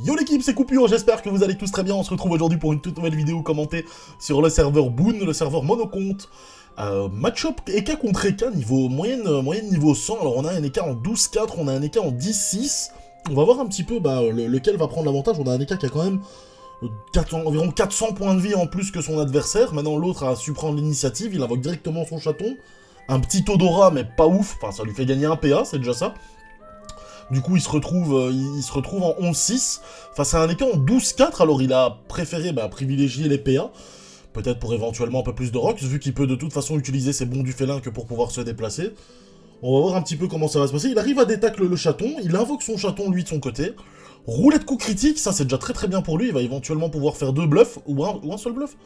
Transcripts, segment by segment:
Yo l'équipe, c'est Coupure, j'espère que vous allez tous très bien. On se retrouve aujourd'hui pour une toute nouvelle vidéo commentée sur le serveur Boon, le serveur monocompte. Match-up Eka contre Eka, niveau moyenne niveau 100. Alors on a un Eka en 12-4, on a un Eka en 10-6. On va voir un petit peu lequel va prendre l'avantage. On a un Eka qui a quand même environ 400 points de vie en plus que son adversaire. Maintenant l'autre a su prendre l'initiative, il invoque directement son chaton. Un petit odorat mais pas ouf, enfin ça lui fait gagner un PA, c'est déjà ça. Du coup, il se retrouve en 11-6 face à un Eka en 12-4. Alors, il a préféré privilégier les PA, peut-être pour éventuellement un peu plus de rocks, vu qu'il peut de toute façon utiliser ses bons du félin que pour pouvoir se déplacer. On va voir un petit peu comment ça va se passer. Il arrive à détacle le chaton, il invoque son chaton, lui, de son côté. Roulette coup critique, ça c'est déjà très bien pour lui. Il va éventuellement pouvoir faire 2 bluffs, ou un seul bluff.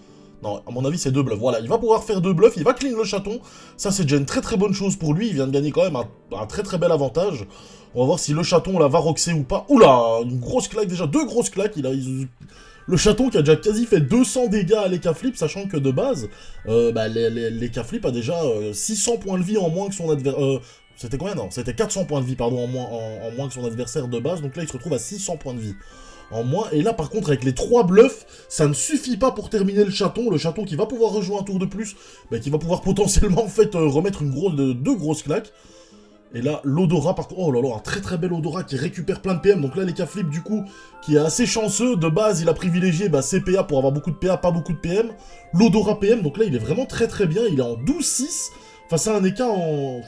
Non, à mon avis, c'est 2 bluffs. Voilà, il va pouvoir faire 2 bluffs, il va clean le chaton. Ça, c'est déjà une très bonne chose pour lui. Il vient de gagner quand même un très bel avantage. On va voir si le chaton là va roxer ou pas. Oula, une grosse claque déjà, 2 grosses claques. Le chaton qui a déjà quasi fait 200 dégâts à l'Eka Flip, sachant que de base, l'Eka Flip a déjà 600 points de vie en moins que son adversaire. C'était combien? Non, c'était 400 points de vie, pardon, en moins que son adversaire de base. Donc là, il se retrouve à 600 points de vie en moins. Et là, par contre, avec les 3 bluffs, ça ne suffit pas pour terminer le chaton. Le chaton qui va pouvoir rejouer un tour de plus, qui va pouvoir potentiellement, en fait, remettre 2 grosses claques. Et là, l'odorat, par contre, oh là là, un très bel odorat qui récupère plein de PM. Donc là, l'Eka Flip, du coup, qui est assez chanceux. De base, il a privilégié ses PA pour avoir beaucoup de PA, pas beaucoup de PM. L'odorat PM, donc là, il est vraiment très bien. Il est en 12-6 face à un Eka en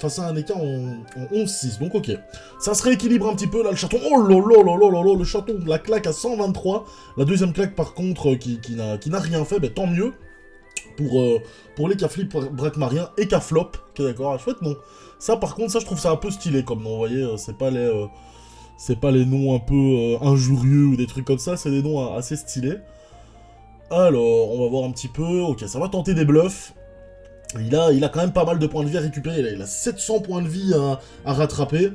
11-6. Donc ok, ça se rééquilibre un petit peu. Là, le chaton, oh là là là là là là, le chaton, la claque à 123. La deuxième claque, par contre, qui n'a rien fait, tant mieux. Pour l'Eka Flip Brakmarien, Eka Flop, ok d'accord, chouette non. Ça par contre, ça je trouve ça un peu stylé comme nom, vous voyez, c'est pas les noms un peu injurieux ou des trucs comme ça, c'est des noms assez stylés. Alors, on va voir un petit peu, ok, ça va tenter des bluffs. Il a quand même pas mal de points de vie à récupérer, il a 700 points de vie à rattraper.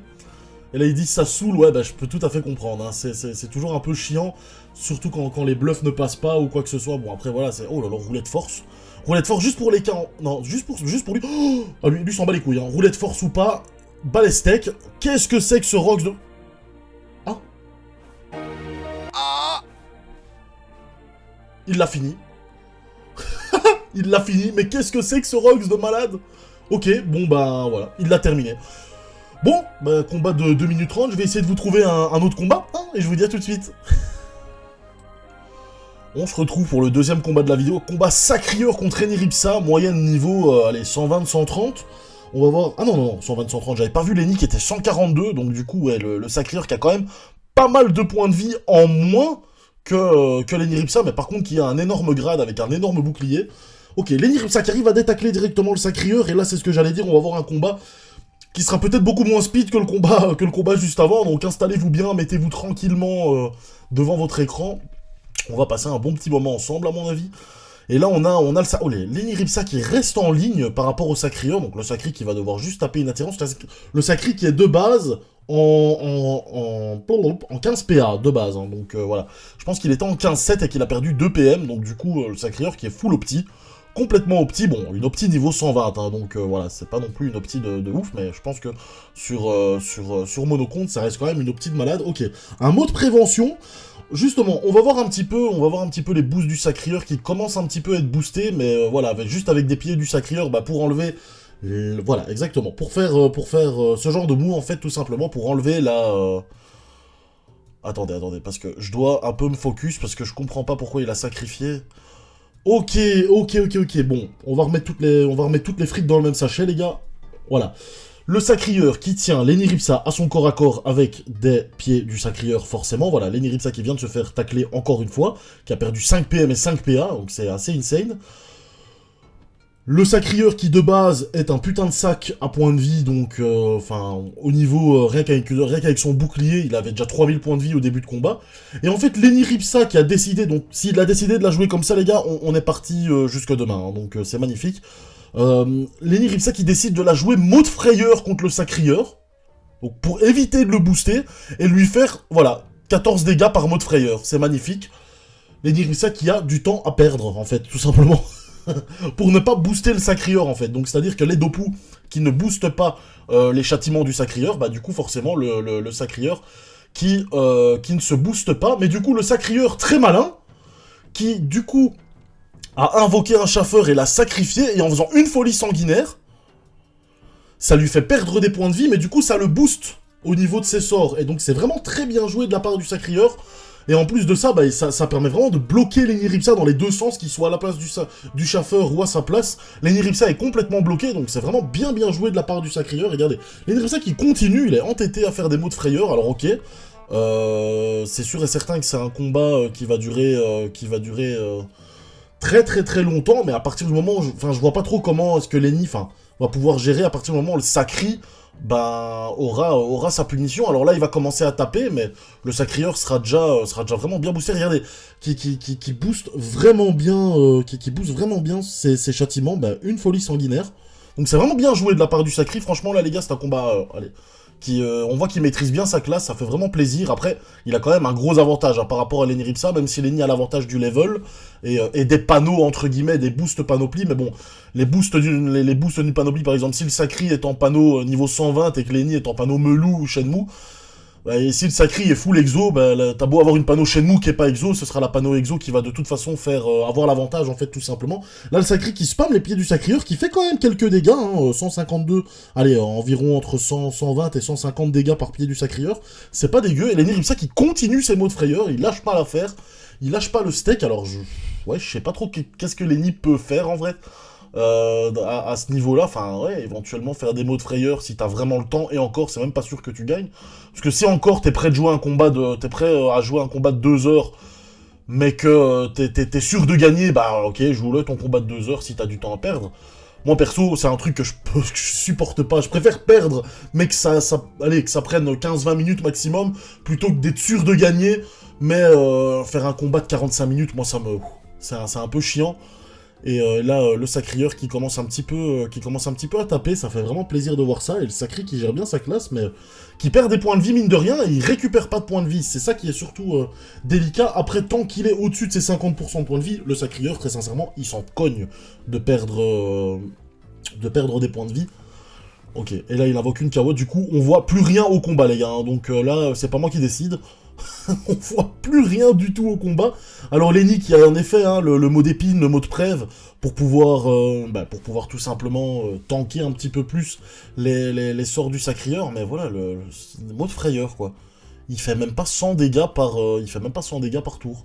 Et là il dit ça saoule, ouais je peux tout à fait comprendre, hein. C'est toujours un peu chiant, surtout quand les bluffs ne passent pas ou quoi que ce soit. Bon après voilà, c'est, oh là là, roulette force. Roulette force juste pour les cas, non, juste pour lui. Oh ah, lui s'en bat les couilles, hein. Roulette force ou pas, balestec. Qu'est-ce que c'est que ce Rox de... Ah. Il l'a fini. Il l'a fini, mais qu'est-ce que c'est que ce Rox de malade? Ok, bon voilà, il l'a terminé. Bon, combat de 2 minutes 30, je vais essayer de vous trouver un autre combat, hein, et je vous dis à tout de suite. On se retrouve pour le deuxième combat de la vidéo, combat Sacrieur contre Eniripsa, moyenne niveau, allez, 120-130. On va voir... Ah non, 120-130, j'avais pas vu Lenny qui était 142, donc du coup, ouais, le Sacrieur qui a quand même pas mal de points de vie en moins que l'Eniripsa, mais par contre qui a un énorme grade avec un énorme bouclier. Ok, l'Eniripsa qui arrive à détacler directement le Sacrieur, et là c'est ce que j'allais dire, on va voir un combat qui sera peut-être beaucoup moins speed que le combat juste avant, donc installez-vous bien, mettez-vous tranquillement devant votre écran. On va passer un bon petit moment ensemble, à mon avis. Et là, on a l'Eniripsa qui reste en ligne par rapport au Sacrieur. Donc le Sacri qui va devoir juste taper une attirance. Le Sacri qui est de base en 15 PA, de base. Hein. Donc voilà. Je pense qu'il était en 15-7 et qu'il a perdu 2 PM. Donc du coup, le Sacrieur qui est full opti. Complètement opti. Bon, une opti niveau 120. Hein, donc voilà, c'est pas non plus une opti de ouf. Mais je pense que sur Monocompte, ça reste quand même une opti de malade. Ok. Un mot de prévention. Justement, on va voir un petit peu les boosts du Sacrieur qui commencent un petit peu à être boostés, mais voilà, juste avec des pieds du Sacrieur, pour enlever... voilà, exactement, pour faire ce genre de move, en fait, tout simplement, pour enlever la... Attendez, parce que je dois un peu me focus, parce que je comprends pas pourquoi il a sacrifié. Ok, bon, on va remettre toutes les frites dans le même sachet, les gars. Voilà. Le Sacrieur qui tient l'Eniripsa à son corps à corps avec des pieds du Sacrieur, forcément. Voilà, l'Eniripsa qui vient de se faire tacler encore une fois, qui a perdu 5 PM et 5 PA, donc c'est assez insane. Le Sacrieur qui, de base, est un putain de sac à points de vie, donc, au niveau, rien qu'avec son bouclier, il avait déjà 3000 points de vie au début de combat. Et en fait, l'Eniripsa qui a décidé, donc, s'il a décidé de la jouer comme ça, les gars, on est parti jusque demain, hein, donc c'est magnifique. L'Eniripsa qui décide de la jouer mode frayeur contre le Sacrieur, donc pour éviter de le booster, et lui faire, voilà, 14 dégâts par mode frayeur, c'est magnifique. L'Eniripsa qui a du temps à perdre, en fait, tout simplement, pour ne pas booster le Sacrieur, en fait, donc c'est-à-dire que les Dopu qui ne boostent pas les châtiments du Sacrieur, du coup, forcément, le Sacrieur qui ne se booste pas, mais du coup, le sacrieur très malin, qui, du coup, a invoqué un chaffeur et l'a sacrifié, et en faisant une folie sanguinaire, ça lui fait perdre des points de vie, mais du coup, ça le booste au niveau de ses sorts. Et donc, c'est vraiment très bien joué de la part du sacrieur. Et en plus de ça, bah, ça permet vraiment de bloquer l'Eniripsa dans les deux sens, qu'il soit à la place du chaffeur ou à sa place. L'Eniripsa est complètement bloqué, donc c'est vraiment bien joué de la part du sacrieur. Regardez, l'Eniripsa qui continue, il est entêté à faire des mots de frayeur, alors ok. C'est sûr et certain que c'est un combat qui va durer très longtemps, mais à partir du moment où je vois pas trop comment est-ce que Lenny va pouvoir gérer à partir du moment où le Sacri aura sa punition. Alors là, il va commencer à taper, mais le sacrieur sera déjà vraiment bien boosté. Regardez, qui booste vraiment bien, qui booste vraiment bien ses châtiments. Une folie sanguinaire. Donc c'est vraiment bien joué de la part du Sacri. Franchement, là, les gars, c'est un combat, on voit qu'il maîtrise bien sa classe, ça fait vraiment plaisir. Après, il a quand même un gros avantage par rapport à l'Eniripsa, même si Lenny a l'avantage du level et des panneaux, entre guillemets, des boosts panoplie. Mais bon, les boosts d'une panoplie, par exemple, si le Sacri est en panneau niveau 120 et que Lenny est en panneau Melou ou Shenmue, et si le Sacri est full exo, t'as beau avoir une panneau Shenmue qui est pas exo, ce sera la panneau exo qui va de toute façon faire avoir l'avantage, en fait, tout simplement. Là, le Sacri qui spam les pieds du sacrieur, qui fait quand même quelques dégâts, 152, allez, environ entre 120 et 150 dégâts par pied du sacrieur, c'est pas dégueu, et l'Eniripsa qui continue ses mots de frayeur, il lâche pas l'affaire, il lâche pas le steak, alors je sais pas trop qu'est-ce que Lenny peut faire, en vrai. À ce niveau-là, éventuellement faire des mots de frayeur si t'as vraiment le temps, et encore, c'est même pas sûr que tu gagnes. Parce que si encore t'es prêt à jouer un combat de 2 heures, mais que t'es sûr de gagner, ok, joue-le ton combat de 2 heures si t'as du temps à perdre. Moi perso, c'est un truc que je supporte pas. Je préfère perdre, mais que ça prenne 15-20 minutes maximum, plutôt que d'être sûr de gagner, mais faire un combat de 45 minutes, moi c'est un peu chiant. Et là, le sacrieur qui commence un petit peu à taper, ça fait vraiment plaisir de voir ça. Et le sacri qui gère bien sa classe, mais qui perd des points de vie mine de rien, et il récupère pas de points de vie. C'est ça qui est surtout délicat. Après, tant qu'il est au-dessus de ses 50% de points de vie, le sacrieur, très sincèrement, il s'en cogne de perdre des points de vie. Ok, et là, il invoque une Kawa. Du coup, on voit plus rien au combat, les gars. Donc là, c'est pas moi qui décide. On voit plus rien du tout au combat. Alors Lenny qui a en effet le mot d'épine, le mot de prêve, pour pouvoir tout simplement tanker un petit peu plus les sorts du sacrieur, mais voilà, le mot de frayeur, quoi. Il fait même pas 100 dégâts par tour.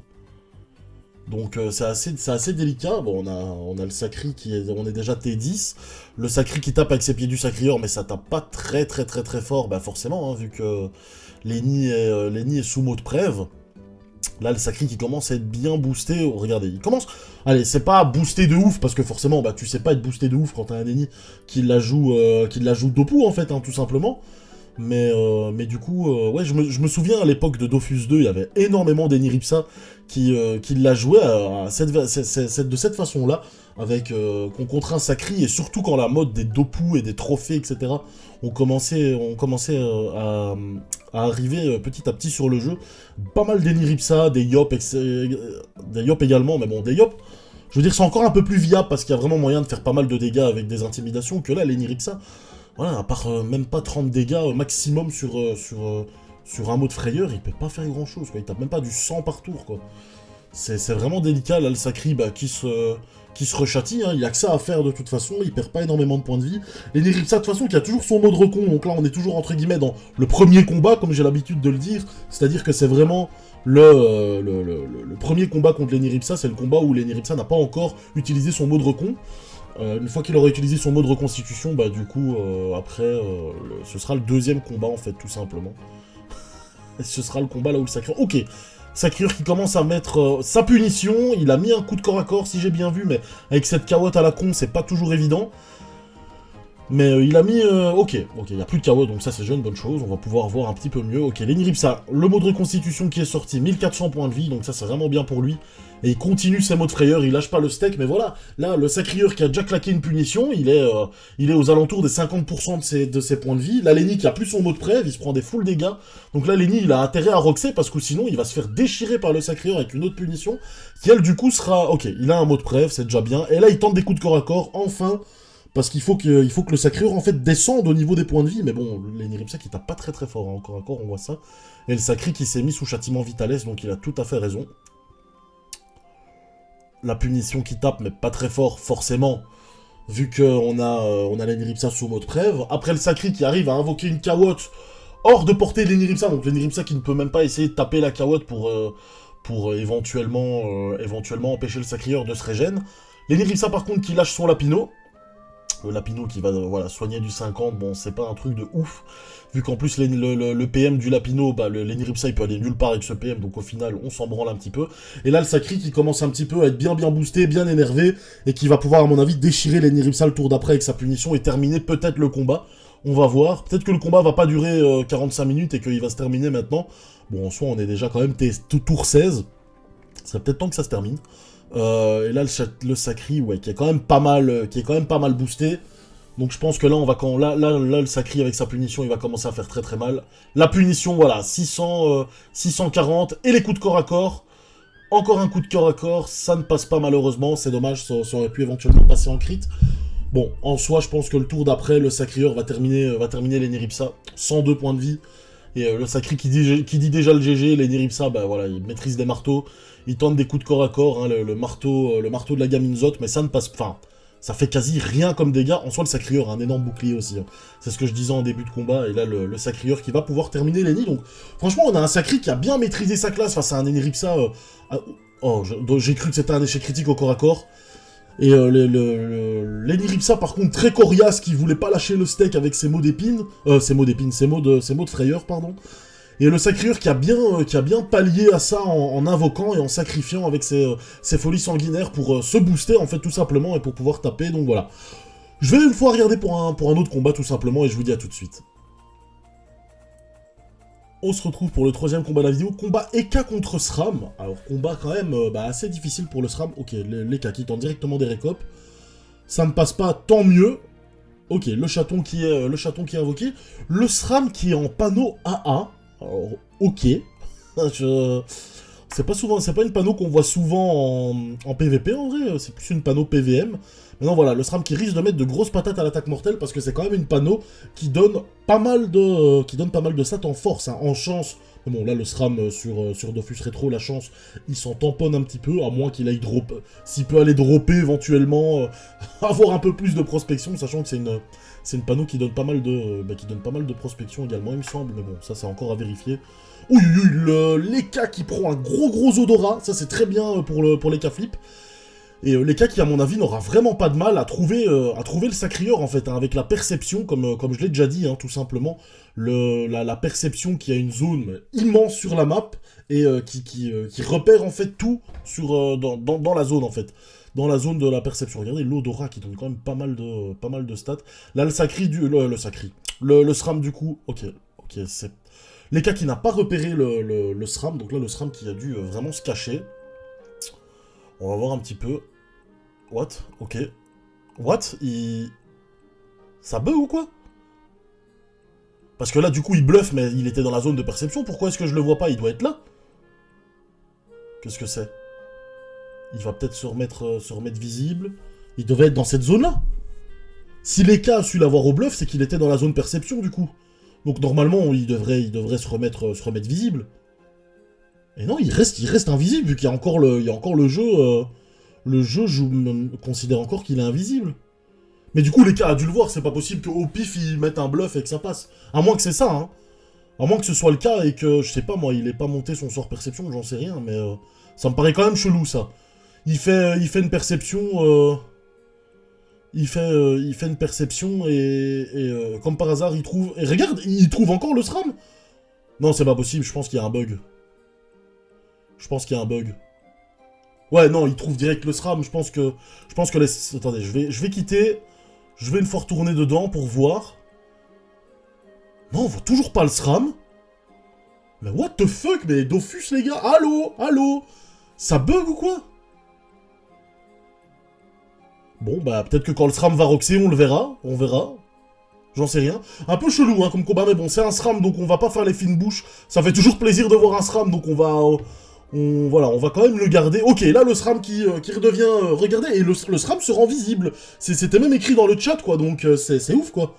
Donc c'est assez délicat. Bon, on a le sacri on est déjà T10. Le sacri qui tape avec ses pieds du sacrieur, mais ça tape pas très fort, forcément, vu que Lenny est sous mot de prêve. Là, le sacri qui commence à être bien boosté. Oh, regardez, il commence... Allez, c'est pas boosté de ouf, parce que forcément, tu sais pas être boosté de ouf quand t'as un Lenny qui la joue Dopu, en fait, tout simplement. Mais du coup, je me souviens à l'époque de Dofus 2, il y avait énormément d'Eniripsa qui la jouaient de cette façon-là, avec qu'on contre un sacri, et surtout quand la mode des Dopu et des trophées, etc., ont commencé à arriver petit à petit sur le jeu. Pas mal d'Eniripsa, des Yop également, mais bon, des Yop, je veux dire, c'est encore un peu plus viable, parce qu'il y a vraiment moyen de faire pas mal de dégâts avec des intimidations, que là, l'Eniripsa... Voilà, à part même pas 30 dégâts maximum sur un mot de frayeur, il peut pas faire grand chose, quoi. Il tape même pas du 100 par tour, quoi. C'est vraiment délicat, là, le sacri qui se rechâtie, il a que ça à faire de toute façon, il perd pas énormément de points de vie. L'Eniripsa, de toute façon, qui a toujours son mode recon, donc là, on est toujours, entre guillemets, dans le premier combat, comme j'ai l'habitude de le dire, c'est-à-dire que c'est vraiment le premier combat contre l'Eniripsa, c'est le combat où l'Eniripsa n'a pas encore utilisé son mode recon. Une fois qu'il aura utilisé son mode reconstitution, du coup, après, ce sera le deuxième combat, en fait, tout simplement. Et ce sera le combat là où le sacrieur... Ok, sacrieur qui commence à mettre sa punition, il a mis un coup de corps à corps, si j'ai bien vu, mais avec cette carotte à la con, c'est pas toujours évident. Mais il a mis... ok, il n'y a plus de KO, donc ça c'est déjà une bonne chose, on va pouvoir voir un petit peu mieux. Ok, l'Eniripsa, le mode reconstitution qui est sorti, 1400 points de vie, donc ça c'est vraiment bien pour lui. Et il continue ses mots de frayeur, il lâche pas le steak, mais voilà, là, le sacrieur qui a déjà claqué une punition, il est aux alentours des 50% de ses points de vie. Là, Lenny qui a plus son mot de prêve, il se prend des full dégâts. Donc là, Lenny, il a intérêt à roxer, parce que sinon, il va se faire déchirer par le sacrieur avec une autre punition, qui elle, du coup, sera... Ok, il a un mot de prêve, c'est déjà bien. Et là, il tente des coups de corps à corps, enfin... Parce qu'il faut que le Sacrieur, en fait, descende au niveau des points de vie. Mais bon, l'Eniripsa qui tape pas très très fort, hein, encore à corps, on voit ça. Et le Sacri qui s'est mis sous châtiment Vitales, donc il a tout à fait raison. La punition qui tape, mais pas très fort, forcément, vu qu'on a l'Eniripsa sous mode prêve. Après le Sacri qui arrive à invoquer une Kawotte hors de portée de l'Eniripsa, donc l'Eniripsa qui ne peut même pas essayer de taper la Kawotte pour éventuellement empêcher le Sacrieur de se régène. L'Eniripsa par contre qui lâche son Lapino. Le Lapino qui va voilà, soigner du 50, bon c'est pas un truc de ouf, vu qu'en plus le PM du Lapino, bah, l'Eniripsa il peut aller nulle part avec ce PM, donc au final on s'en branle un petit peu. Et là le Sacri qui commence un petit peu à être bien boosté, bien énervé, et qui va pouvoir à mon avis déchirer l'Eniripsa le tour d'après avec sa punition et terminer peut-être le combat. On va voir, peut-être que le combat va pas durer 45 minutes et qu'il va se terminer maintenant. Bon en soi on est déjà quand même tour 16, c'est peut-être temps que ça se termine. Et là le Sacri ouais, qui est quand même pas mal boosté. Donc je pense que là on va là le Sacri avec sa punition il va commencer à faire très très mal. La punition voilà 640 et les coups de corps à corps. Encore un coup de corps à corps, ça ne passe pas malheureusement, c'est dommage, ça aurait pu éventuellement passer en crit. Bon, en soi je pense que le tour d'après le Sacrieur va terminer l'Eniripsa, 102 points de vie. Et le Sacri qui dit déjà le GG, l'Eniripsa, bah voilà, il maîtrise des marteaux, il tente des coups de corps à corps, hein, le marteau de la gamine Zot, mais ça ne passe pas. Enfin, ça fait quasi rien comme dégâts. En soi, le Sacrieur a un énorme bouclier aussi. Hein. C'est ce que je disais en début de combat, et là, le Sacrieur qui va pouvoir terminer l'Eni. Donc, franchement, on a un Sacri qui a bien maîtrisé sa classe face à un Eniripsa. Oh, j'ai cru que c'était un échec critique au corps à corps. Et l'Eniripsa, par contre, très coriace, qui voulait pas lâcher le steak avec ses mots d'épine. Ses mots de frayeur, pardon. Et le Sacrieur qui a bien pallié à ça en invoquant et en sacrifiant avec ses folies sanguinaires pour se booster, en fait, tout simplement, et pour pouvoir taper, donc voilà. Je vais une fois regarder pour un autre combat, tout simplement, et je vous dis à tout de suite. On se retrouve pour le troisième combat de la vidéo, combat Eka contre SRAM. Alors, combat quand même assez difficile pour le SRAM. Ok, l'Eka qui tente directement des récopes. Ça ne passe pas, tant mieux. Ok, le chaton qui est invoqué. Le SRAM qui est en panneau AA. Alors, ok. C'est pas une panneau qu'on voit souvent en PVP en vrai, c'est plus une panneau PVM. Maintenant voilà, le SRAM qui risque de mettre de grosses patates à l'attaque mortelle parce que c'est quand même une panneau qui donne pas mal de stats en force, hein, en chance. Mais bon là le SRAM sur Dofus Retro, la chance, il s'en tamponne un petit peu, à moins qu'il aille drop. S'il peut aller dropper éventuellement, avoir un peu plus de prospection, sachant que c'est une panneau qui donne pas mal de prospection également, il me semble, mais bon, ça c'est encore à vérifier. Oui, l'Eka qui prend un gros odorat, ça c'est très bien pour l'Eka Flip. Et l'Eka qui, à mon avis, n'aura vraiment pas de mal à trouver le Sacrieur, en fait, hein, avec la perception, comme je l'ai déjà dit, hein, tout simplement. La perception qui a une zone immense sur la map, et qui repère, en fait, tout dans la zone, en fait. Dans la zone de la perception. Regardez l'odorat qui donne quand même pas mal de stats. Là, le SRAM, du coup, ok, c'est... L'Eka qui n'a pas repéré le SRAM, donc là, le SRAM qui a dû vraiment se cacher. On va voir un petit peu... What? Ok. What? Ça bug ou quoi? Parce que là, du coup, il bluffe, mais il était dans la zone de perception. Pourquoi est-ce que je le vois pas? Il doit être là. Qu'est-ce que c'est? Il va peut-être se remettre visible. Il devait être dans cette zone-là. Si l'Eka a su l'avoir au bluff, c'est qu'il était dans la zone perception, du coup. Donc, normalement, il devrait se remettre visible. Et non, il reste invisible, vu qu'il y a encore le jeu... Le jeu, je considère encore qu'il est invisible. Mais du coup, l'Eka a dû le voir, c'est pas possible qu'au pif, ils mettent un bluff et que ça passe. À moins que c'est ça, hein. À moins que ce soit le cas et que, je sais pas moi, il ait pas monté son sort perception, j'en sais rien, mais ça me paraît quand même chelou, ça. Il fait une perception... Il fait une perception et comme par hasard, il trouve... Et regarde, il trouve encore le SRAM. Non, c'est pas possible, je pense qu'il y a un bug. Ouais, non, il trouve direct le SRAM, je pense que les... Attendez, je vais quitter, je vais une fois retourner dedans pour voir. Non, on voit toujours pas le SRAM. Mais what the fuck, mais Dofus, les gars, allô? Ça bug ou quoi? Bon, bah, peut-être que quand le SRAM va roxer, on verra. J'en sais rien. Un peu chelou, hein, comme combat, mais bon, c'est un SRAM, donc on va pas faire les fines bouches. Ça fait toujours plaisir de voir un SRAM, donc on Voilà, on va quand même le garder. Ok, là, le SRAM qui redevient... regardez, et le SRAM se rend visible. C'était même écrit dans le chat, quoi, donc c'est ouf, quoi.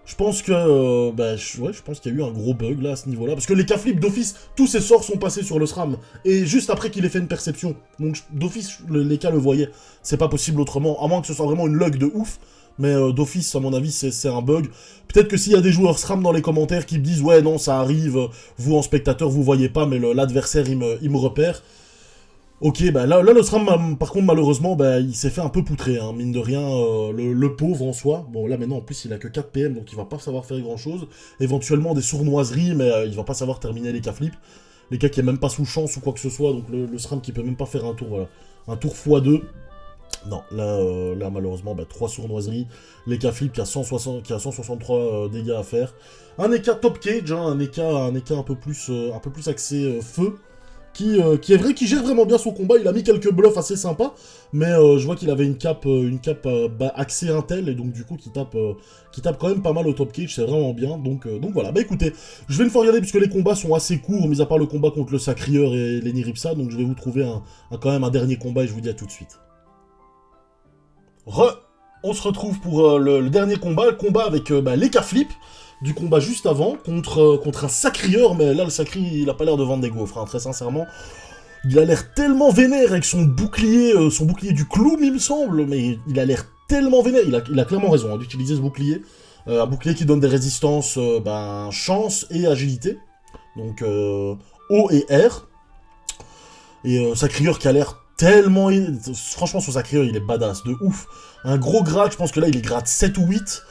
Je pense que... ouais, je pense qu'il y a eu un gros bug, là, à ce niveau-là. Parce que les K-Flip, d'office, tous ses sorts sont passés sur le SRAM. Et juste après qu'il ait fait une perception. Donc, d'office, les K le voyaient. C'est pas possible autrement, à moins que ce soit vraiment une lug de ouf. Mais d'office, à mon avis, c'est un bug. Peut-être que s'il y a des joueurs SRAM dans les commentaires qui me disent « Ouais, non, ça arrive, vous, en spectateur, vous voyez pas, mais l'adversaire, il me repère. » Ok, bah là, le SRAM, par contre, malheureusement, bah, il s'est fait un peu poutrer, hein, mine de rien, le pauvre en soi. Bon, là, maintenant, en plus, il a que 4 PM, donc il va pas savoir faire grand-chose. Éventuellement, des sournoiseries, mais il va pas savoir terminer les K-flips. Les cas qui est même pas sous chance ou quoi que ce soit, donc le SRAM qui peut même pas faire un tour, voilà. Un tour x2. Non, là malheureusement, 3 sournoiseries. Les K-flip qui a 163 dégâts à faire. Un EK top cage, hein, un EK un peu plus axé feu. Qui est vrai, qui gère vraiment bien son combat. Il a mis quelques bluffs assez sympas, mais je vois qu'il avait une cape axée Intel, et donc du coup qui tape quand même pas mal au top cage, c'est vraiment bien. Donc voilà, bah écoutez, je vais une fois regarder puisque les combats sont assez courts, mis à part le combat contre le Sacrieur et Lenny Ripsa, donc je vais vous trouver quand même un dernier combat et je vous dis à tout de suite. On se retrouve pour le dernier combat, le combat avec les K-flip du combat juste avant, contre un Sacrieur, mais là le Sacri il a pas l'air de vendre des gaufres, hein, très sincèrement. Il a l'air tellement vénère avec son bouclier du clown il me semble, mais il a l'air tellement vénère, il a clairement raison hein, d'utiliser ce bouclier. Un bouclier qui donne des résistances, chance et agilité, donc O et R. Et Sacrieur qui a l'air tellement... Franchement, son Sacrieur, il est badass, de ouf. Un gros grade, je pense que là, il est grade 7 ou 8.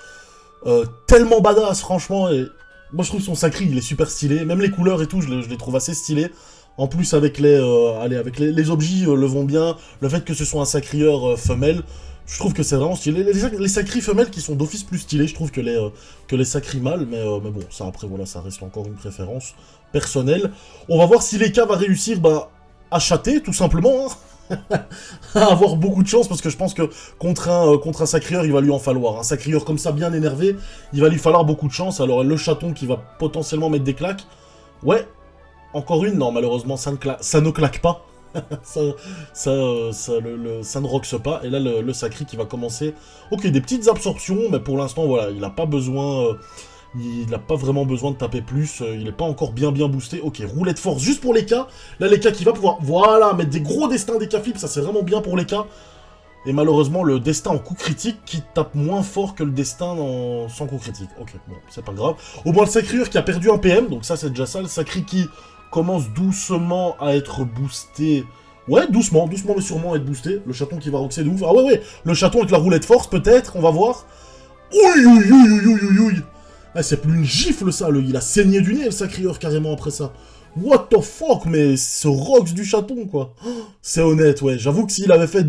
Tellement badass, franchement. Et... moi, je trouve son Sacri, il est super stylé. Même les couleurs et tout, je les trouve assez stylés. En plus, avec les objets le vont bien. Le fait que ce soit un Sacrieur femelle, je trouve que c'est vraiment stylé. Les Sacris femelles qui sont d'office plus stylés, je trouve que les Sacris mâles. Mais bon, ça après, voilà, ça reste encore une préférence personnelle. On va voir si les cas va réussir, à chatter, tout simplement, hein. À avoir beaucoup de chance, parce que je pense que contre un Sacrieur, il va lui en falloir. Un Sacrieur comme ça, bien énervé, il va lui falloir beaucoup de chance. Alors, le chaton qui va potentiellement mettre des claques. Ouais, encore une, non, malheureusement, ça ne claque pas. ça ne roxe pas. Et là, le Sacri qui va commencer. Ok, des petites absorptions, mais pour l'instant, voilà, il n'a pas besoin... il n'a pas vraiment besoin de taper plus, il n'est pas encore bien boosté. Ok, roulette force juste pour les cas. Là, les cas qui va pouvoir, voilà, mettre des gros destins des K-flip, ça c'est vraiment bien pour les cas. Et malheureusement, le destin en coup critique qui tape moins fort que le destin sans coup critique. Ok, bon, c'est pas grave. Au moins, le Sacrieur qui a perdu un PM, donc ça c'est déjà ça. Le Sacri qui commence doucement à être boosté. Ouais, doucement mais sûrement à être boosté. Le chaton qui va roxer de ouf. Ah ouais, le chaton avec la roulette force, peut-être, on va voir. Ouï. Ah, c'est plus une gifle, ça, il a saigné du nez, le Sacrieur, carrément, après ça. What the fuck, mais ce rox du chaton, quoi. C'est honnête, ouais. J'avoue que s'il avait fait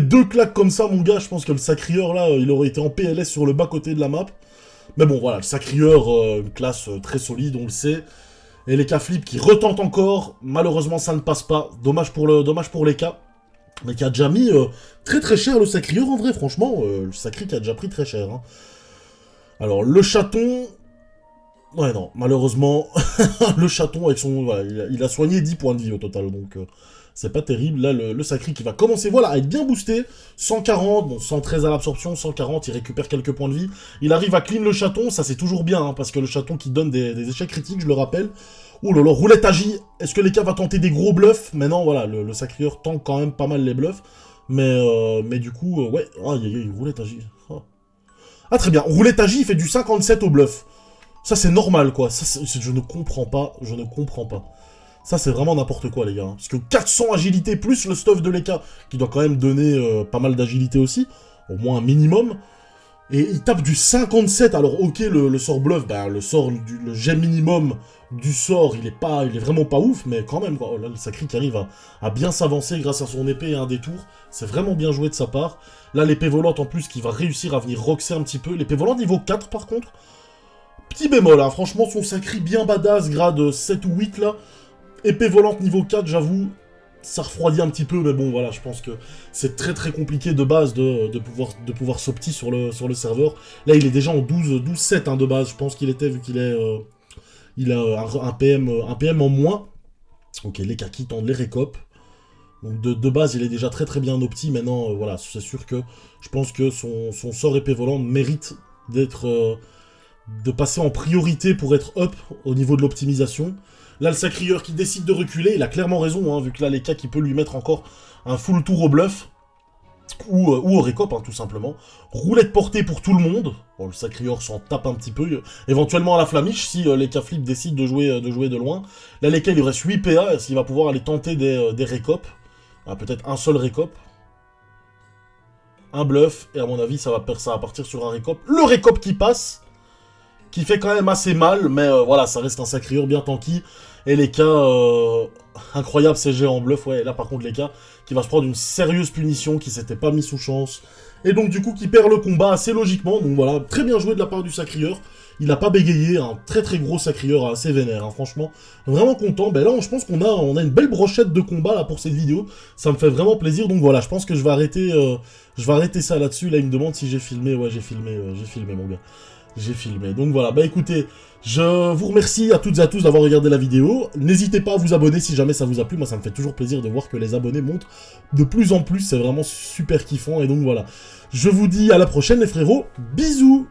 deux claques comme ça, mon gars, je pense que le Sacrieur, là, il aurait été en PLS sur le bas-côté de la map. Mais bon, voilà, le Sacrieur, une classe très solide, on le sait. Et les K-flip qui retentent encore. Malheureusement, ça ne passe pas. Dommage pour les K. Mais qui a déjà mis très cher le Sacrieur, en vrai, franchement. Le Sacri qui a déjà pris très cher, hein. Alors, le chaton... ouais, non, malheureusement, le chaton, avec son... voilà, il a soigné 10 points de vie au total, donc c'est pas terrible. Là, le Sacri qui va commencer, voilà, à être bien boosté. 140, bon, 113 à l'absorption, 140, il récupère quelques points de vie. Il arrive à clean le chaton, ça c'est toujours bien, hein, parce que le chaton qui donne des échecs critiques, je le rappelle. Ouh là là, roulette agi. Est-ce que les cas va tenter des gros bluffs? Mais non, voilà, le Sacrieur tente quand même pas mal les bluffs. Mais du coup, ouais, oh, il y a une roulette agi. Oh. Ah très bien, roulette agi, il fait du 57 au bluff. Ça c'est normal quoi, ça, je ne comprends pas, Ça c'est vraiment n'importe quoi les gars. Parce que 400 agilité plus le stuff de l'EK, qui doit quand même donner pas mal d'agilité aussi, au moins un minimum. Et il tape du 57, alors ok le sort bluff, le jet minimum du sort, il est vraiment pas ouf, mais quand même quoi. Oh, là le Sacri qui arrive à bien s'avancer grâce à son épée et un détour, c'est vraiment bien joué de sa part. Là l'épée volante en plus qui va réussir à venir roxer un petit peu, l'épée volante niveau 4 par contre. Petit bémol, hein, franchement son Sacri bien badass, grade 7 ou 8 là. Épée volante niveau 4, j'avoue, ça refroidit un petit peu, mais bon voilà, je pense que c'est très compliqué de base de pouvoir s'opti sur le serveur. Là il est déjà en 12-7 hein, de base, je pense qu'il était, vu qu'il est... il a un PM en moins. Ok, les cas qui tendent les récopes. Donc de base, il est déjà très très bien opti. Maintenant, voilà, c'est sûr que je pense que son sort épée volante mérite d'être... de passer en priorité pour être up au niveau de l'optimisation. Là, le sacrieur qui décide de reculer, il a clairement raison, hein, vu que là, les cas qui peut lui mettre encore un full tour au bluff, ou au récop, hein, tout simplement. Roulette portée pour tout le monde. Bon, le sacrieur s'en tape un petit peu. Éventuellement à la flamiche, si les cas flip décident de jouer de loin. Là, lesquels il lui reste 8 PA, est-ce qu'il va pouvoir aller tenter des récops? Ah, peut-être un seul récop. Un bluff, et à mon avis, ça va partir sur un récop. Le récop qui passe, qui fait quand même assez mal, mais voilà, ça reste un sacrieur bien tanky. Et les cas, incroyable CG en bluff, ouais, là par contre les cas, qui va se prendre une sérieuse punition, qui s'était pas mis sous chance. Et donc du coup, qui perd le combat assez logiquement, donc voilà, très bien joué de la part du sacrieur. Il a pas bégayé, un très très gros sacrieur assez vénère, hein, franchement. Vraiment content. Ben là, je pense qu'on a une belle brochette de combat là pour cette vidéo. Ça me fait vraiment plaisir, donc voilà, je pense que je vais arrêter ça là-dessus. Là, il me demande si j'ai filmé. Ouais, j'ai filmé mon gars. J'ai filmé. Donc voilà, bah écoutez, je vous remercie à toutes et à tous d'avoir regardé la vidéo. N'hésitez pas à vous abonner si jamais ça vous a plu. Moi, ça me fait toujours plaisir de voir que les abonnés montent de plus en plus. C'est vraiment super kiffant. Et donc voilà, je vous dis à la prochaine les frérots. Bisous!